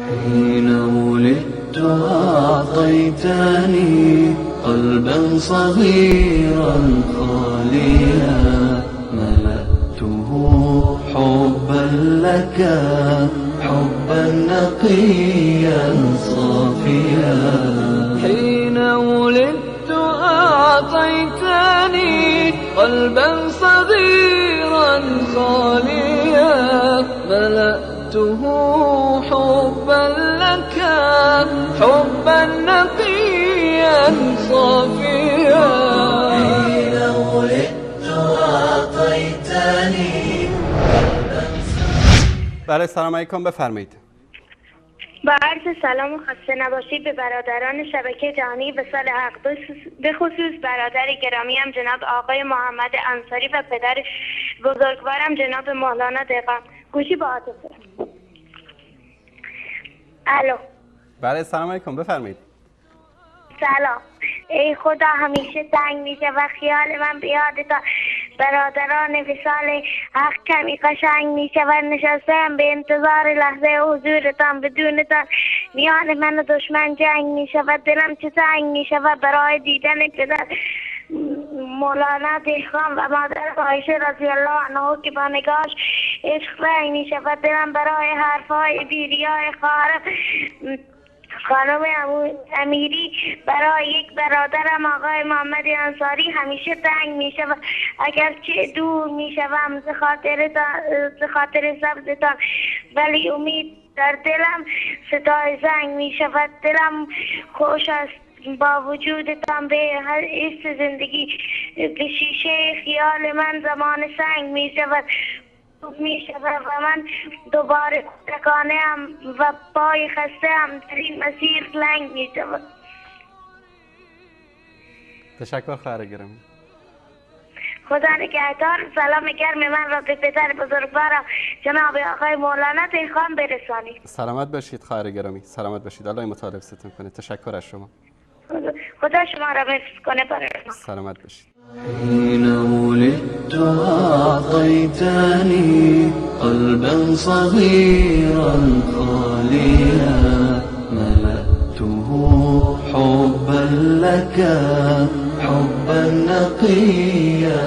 حين ولدت أعطيتني قلبا صغيرا خاليا ملأته حبا لك حبا نقيا صافيا. حين ولدت أعطيتني قلبا صغيرا خاليا ملأته حبا لك حبا نقيا صافيا. حين ولدت أعطيتني. بله سلام علیکم، بفرمایید. با عرض سلام و خسته نباشید به برادران شبکه جهانی و سال اقدس، به خصوص برادر گرامیم جناب آقای محمد انصاری و پدر بزرگوارم جناب مولانا دقیقم. گوشی با عاطفه. الو. بله سلام علیکم، بفرمایید. سلام. ای خدا همیشه تنگ میشه و خیال من بیاد تا برادران وصال حق کمی قشنگ میشه و نشستم به انتظار لحظه حضورتان. بدونتان میان من و دشمن جنگ میشه و دلم چه تنگ میشه و برای دیدن پدر مولانا دهقان و مادر عایشه رضی الله عنها که با نگاهش عشق رنگ میشه و دلم برای حرفهای بیریای خانم امیری برای یک برادرم آقای محمد انصاری همیشه تنگ میشه و اگرچه دور میشوم ز خاطر سبزتان، ولی امید در دلم صدای زنگ میشود. دلم خوش است با وجودتان به هر ایست زندگی. به شیشه خیال من زمان سنگ میشود و من دوباره تکانه ام و پای خسته ام در این مسیر لنگ می شود. تشکر خواهر گرامی. خدا نگهدار. سلام گرم من را به پدر بزرگوارم جناب آقای مولانا دهقان برسانید. سلامت باشید خواهر گرامی، سلامت باشید. الله مطالب ستون کنه. تشکر از شما. خدا شما را حفظ کنه. برای سلامت باشید. حين ولدت أعطيتني قلبا صغيرا خاليا ملأته حبا لك حبا نقيا